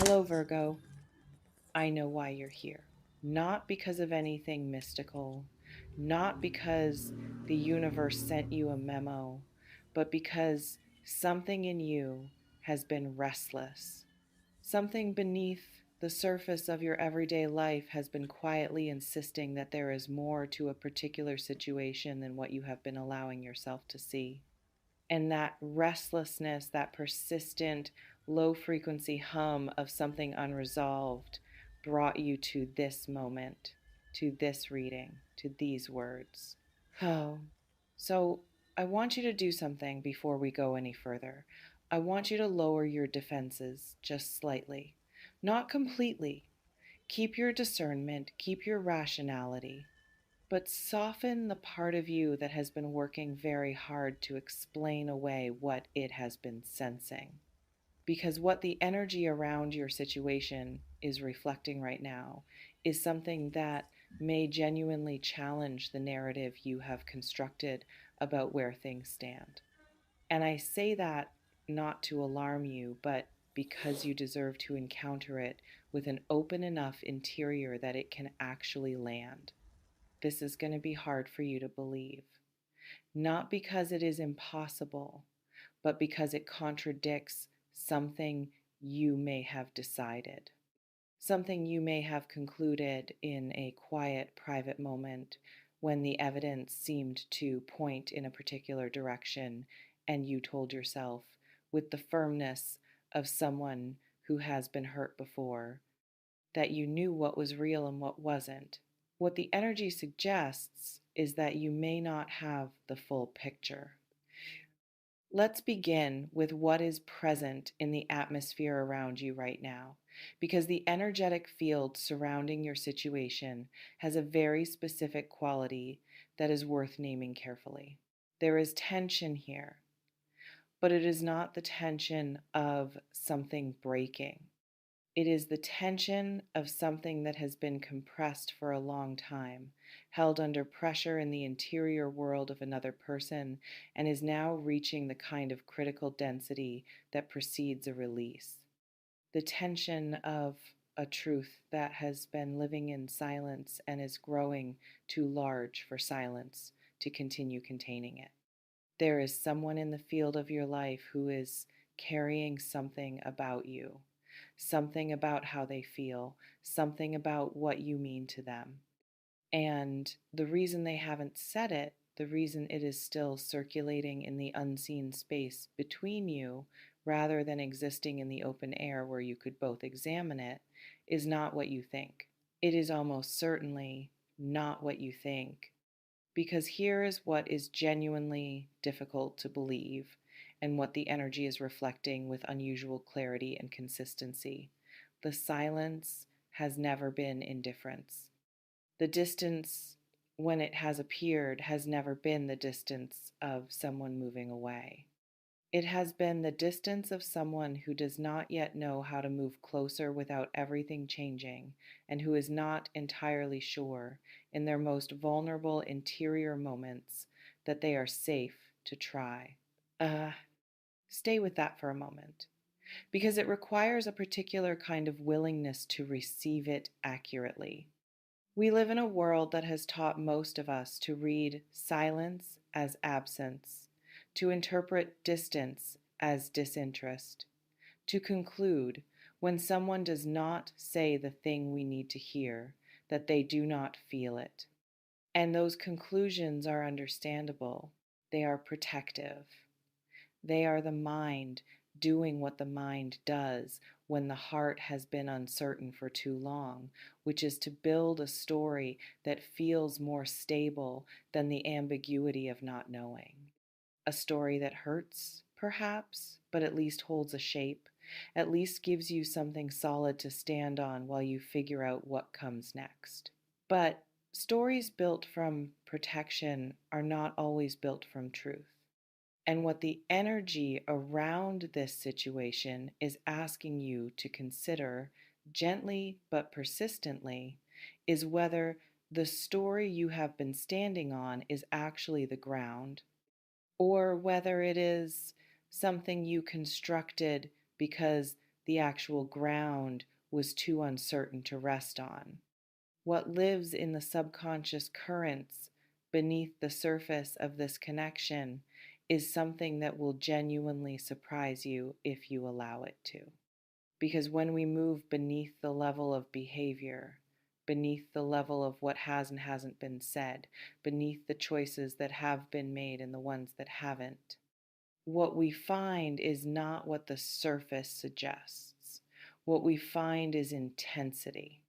Hello, Virgo. I know why you're here. Not because of anything mystical, not because the universe sent you a memo, but because something in you has been restless. Something beneath the surface of your everyday life has been quietly insisting that there is more to a particular situation than what you have been allowing yourself to see. And that restlessness, that persistent low frequency hum of something unresolved brought you to this moment, to this reading, to these words. Oh, so I want you to do something before we go any further. I want you to lower your defenses just slightly, not completely. Keep your discernment, keep your rationality, but soften the part of you that has been working very hard to explain away what it has been sensing. Because what the energy around your situation is reflecting right now is something that may genuinely challenge the narrative you have constructed about where things stand. And I say that not to alarm you, but because you deserve to encounter it with an open enough interior that it can actually land. This is going to be hard for you to believe. Not because it is impossible, but because it contradicts something you may have decided, something you may have concluded in a quiet, private moment when the evidence seemed to point in a particular direction, and you told yourself, with the firmness of someone who has been hurt before, that you knew what was real and what wasn't. What the energy suggests is that you may not have the full picture. Let's begin with what is present in the atmosphere around you right now, because the energetic field surrounding your situation has a very specific quality that is worth naming carefully. There is tension here, but it is not the tension of something breaking. It is the tension of something that has been compressed for a long time, held under pressure in the interior world of another person, and is now reaching the kind of critical density that precedes a release. The tension of a truth that has been living in silence and is growing too large for silence to continue containing it. There is someone in the field of your life who is carrying something about you, something about how they feel, something about what you mean to them. And the reason they haven't said it, the reason it is still circulating in the unseen space between you, rather than existing in the open air where you could both examine it, is not what you think. It is almost certainly not what you think, because here is what is genuinely difficult to believe, and what the energy is reflecting with unusual clarity and consistency. The silence has never been indifference. The distance, when it has appeared, has never been the distance of someone moving away. It has been the distance of someone who does not yet know how to move closer without everything changing, and who is not entirely sure, in their most vulnerable interior moments, that they are safe to try. Uh, Stay with that for a moment, because it requires a particular kind of willingness to receive it accurately. We live in a world that has taught most of us to read silence as absence, to interpret distance as disinterest, to conclude, when someone does not say the thing we need to hear, that they do not feel it. And those conclusions are understandable. They are protective. They are the mind doing what the mind does when the heart has been uncertain for too long, which is to build a story that feels more stable than the ambiguity of not knowing. A story that hurts, perhaps, but at least holds a shape, at least gives you something solid to stand on while you figure out what comes next. But stories built from protection are not always built from truth. And what the energy around this situation is asking you to consider, gently but persistently, is whether the story you have been standing on is actually the ground, or whether it is something you constructed because the actual ground was too uncertain to rest on. What lives in the subconscious currents beneath the surface of this connection is something that will genuinely surprise you if you allow it to. Because when we move beneath the level of behavior, beneath the level of what has and hasn't been said, beneath the choices that have been made and the ones that haven't, what we find is not what the surface suggests. What we find is intensity,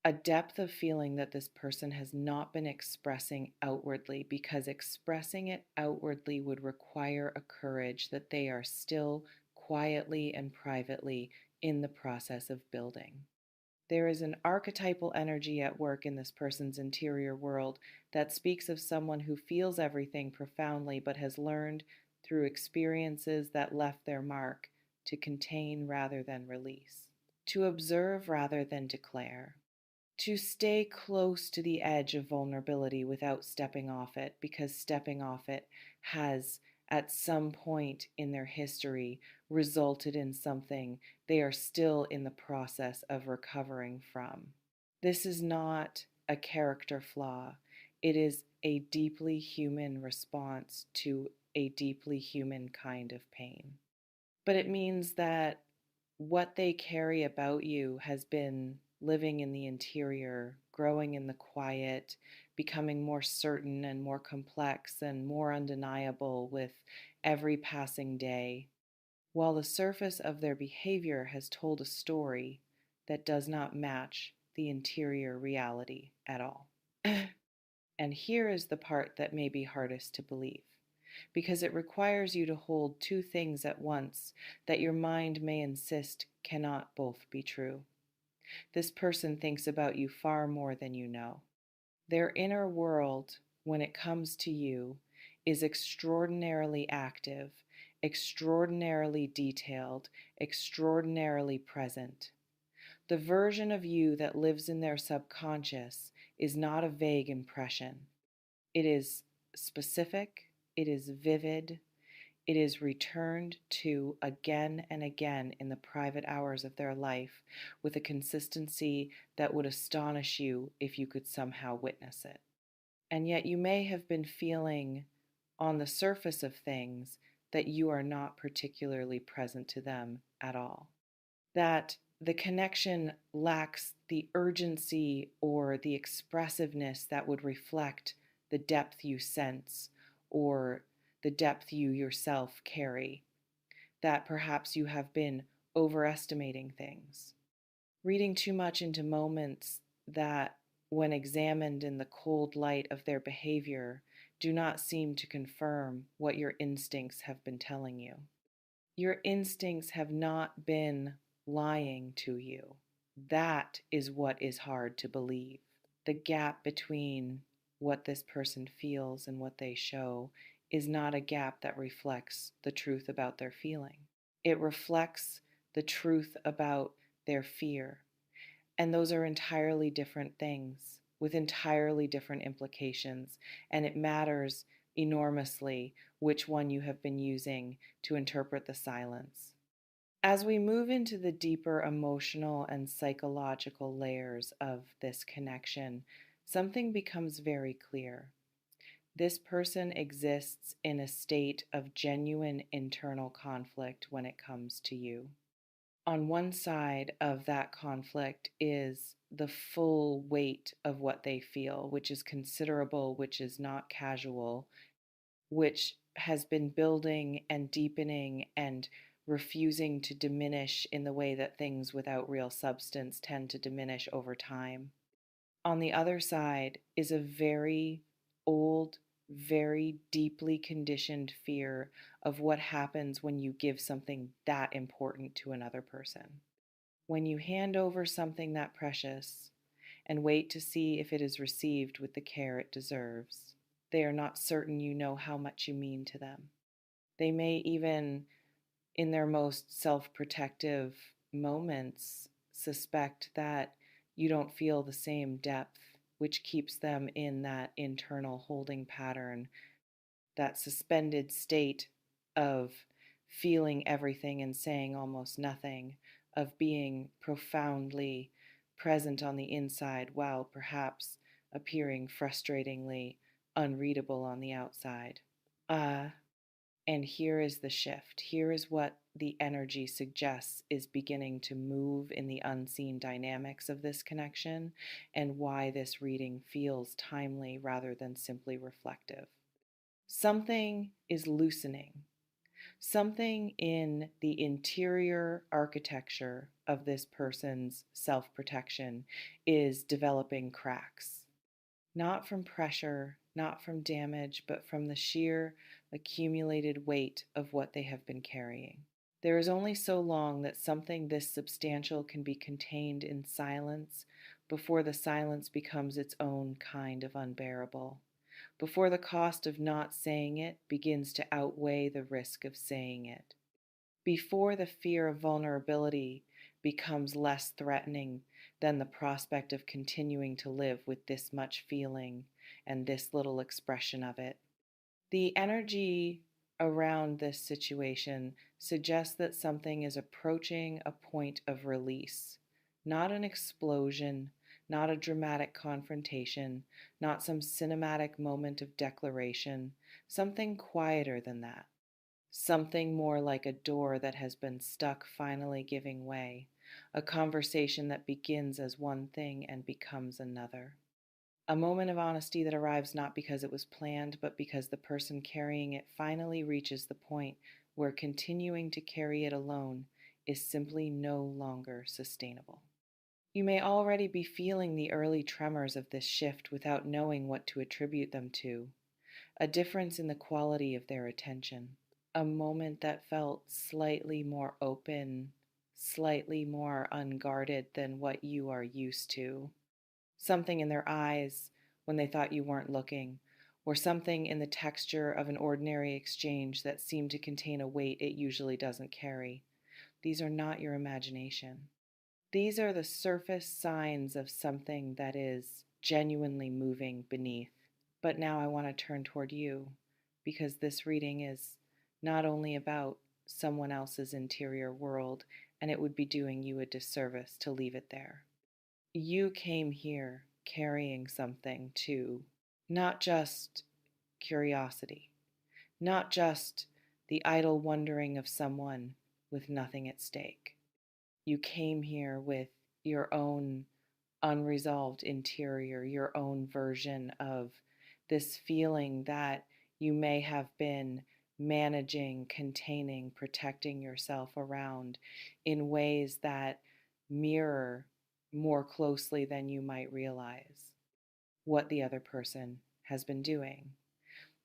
a depth of feeling that this person has not been expressing outwardly, because expressing it outwardly would require a courage that they are still quietly and privately in the process of building. There is an archetypal energy at work in this person's interior world that speaks of someone who feels everything profoundly but has learned through experiences that left their mark to contain rather than release, to observe rather than declare, to stay close to the edge of vulnerability without stepping off it, because stepping off it has, at some point in their history, resulted in something they are still in the process of recovering from. This is not a character flaw, it is a deeply human response to a deeply human kind of pain. But it means that what they carry about you has been living in the interior, growing in the quiet, becoming more certain and more complex and more undeniable with every passing day, while the surface of their behavior has told a story that does not match the interior reality at all. And here is the part that may be hardest to believe, because it requires you to hold two things at once that your mind may insist cannot both be true. This person thinks about you far more than you know. Their inner world, when it comes to you, is extraordinarily active, extraordinarily detailed, extraordinarily present. The version of you that lives in their subconscious is not a vague impression. It is specific, it is vivid, it is returned to again and again in the private hours of their life with a consistency that would astonish you if you could somehow witness it. And yet you may have been feeling on the surface of things that you are not particularly present to them at all, that the connection lacks the urgency or the expressiveness that would reflect the depth you sense or the depth you yourself carry, that perhaps you have been overestimating things, reading too much into moments that, when examined in the cold light of their behavior, do not seem to confirm what your instincts have been telling you. Your instincts have not been lying to you. That is what is hard to believe. The gap between what this person feels and what they show is not a gap that reflects the truth about their feeling. It reflects the truth about their fear. And those are entirely different things with entirely different implications. And it matters enormously which one you have been using to interpret the silence. As we move into the deeper emotional and psychological layers of this connection, something becomes very clear. This person exists in a state of genuine internal conflict when it comes to you. On one side of that conflict is the full weight of what they feel, which is considerable, which is not casual, which has been building and deepening and refusing to diminish in the way that things without real substance tend to diminish over time. On the other side is a very old, very deeply conditioned fear of what happens when you give something that important to another person. When you hand over something that precious and wait to see if it is received with the care it deserves, they are not certain you know how much you mean to them. They may even, in their most self-protective moments, suspect that you don't feel the same depth, which keeps them in that internal holding pattern, that suspended state of feeling everything and saying almost nothing, of being profoundly present on the inside while perhaps appearing frustratingly unreadable on the outside. Uh, and here is the shift. Here is what the energy suggests is beginning to move in the unseen dynamics of this connection, and why this reading feels timely rather than simply reflective. Something is loosening. Something in the interior architecture of this person's self protection is developing cracks. Not from pressure, not from damage, but from the sheer accumulated weight of what they have been carrying. There is only so long that something this substantial can be contained in silence before the silence becomes its own kind of unbearable, before the cost of not saying it begins to outweigh the risk of saying it, before the fear of vulnerability becomes less threatening than the prospect of continuing to live with this much feeling and this little expression of it. The energy around this situation suggests that something is approaching a point of release, not an explosion, not a dramatic confrontation, not some cinematic moment of declaration, something quieter than that. Something more like a door that has been stuck finally giving way, a conversation that begins as one thing and becomes another. A moment of honesty that arrives not because it was planned, but because the person carrying it finally reaches the point where continuing to carry it alone is simply no longer sustainable. You may already be feeling the early tremors of this shift without knowing what to attribute them to, a difference in the quality of their attention, a moment that felt slightly more open, slightly more unguarded than what you are used to. Something in their eyes when they thought you weren't looking, or something in the texture of an ordinary exchange that seemed to contain a weight it usually doesn't carry. These are not your imagination. These are the surface signs of something that is genuinely moving beneath. But now I want to turn toward you, because this reading is not only about someone else's interior world, and it would be doing you a disservice to leave it there. You came here carrying something too, not just curiosity, not just the idle wondering of someone with nothing at stake. You came here with your own unresolved interior, your own version of this feeling that you may have been managing, containing, protecting yourself around in ways that mirror more closely than you might realize what the other person has been doing.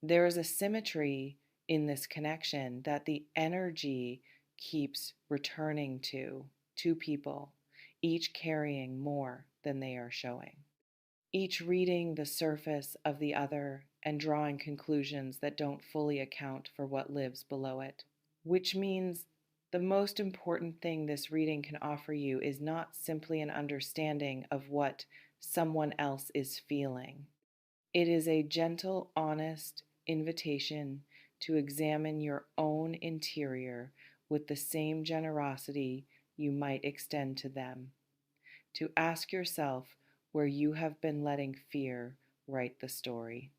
There is a symmetry in this connection that the energy keeps returning to two people, each carrying more than they are showing, each reading the surface of the other and drawing conclusions that don't fully account for what lives below it. Which means the most important thing this reading can offer you is not simply an understanding of what someone else is feeling. It is a gentle, honest invitation to examine your own interior with the same generosity you might extend to them. To ask yourself where you have been letting fear write the story,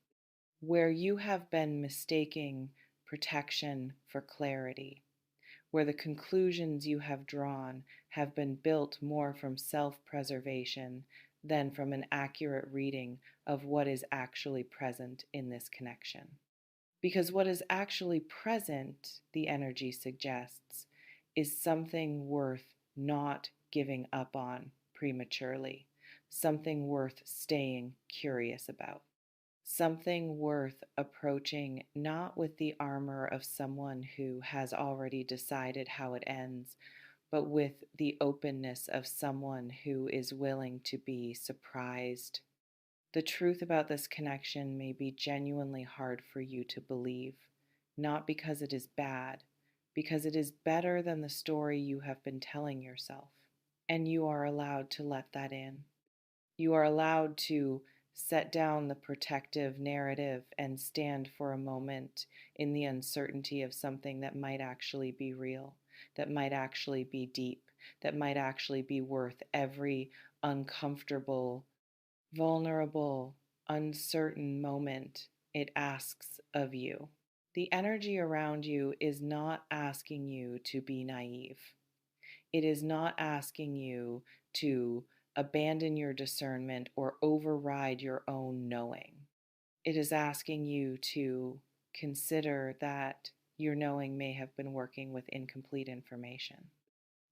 where you have been mistaking protection for clarity, where the conclusions you have drawn have been built more from self-preservation than from an accurate reading of what is actually present in this connection. Because what is actually present, the energy suggests, is something worth not giving up on prematurely, something worth staying curious about, something worth approaching not with the armor of someone who has already decided how it ends, but with the openness of someone who is willing to be surprised. The truth about this connection may be genuinely hard for you to believe, not because it is bad, because it is better than the story you have been telling yourself. And you are allowed to let that in. You are allowed to set down the protective narrative and stand for a moment in the uncertainty of something that might actually be real, that might actually be deep, that might actually be worth every uncomfortable, vulnerable, uncertain moment it asks of you. The energy around you is not asking you to be naive. It is not asking you to abandon your discernment or override your own knowing. It is asking you to consider that your knowing may have been working with incomplete information,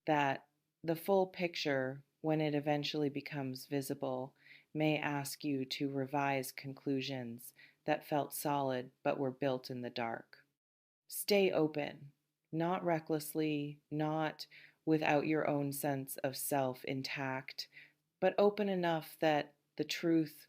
that the full picture, when it eventually becomes visible, may ask you to revise conclusions that felt solid but were built in the dark. Stay open, not recklessly, not without your own sense of self intact, but open enough that the truth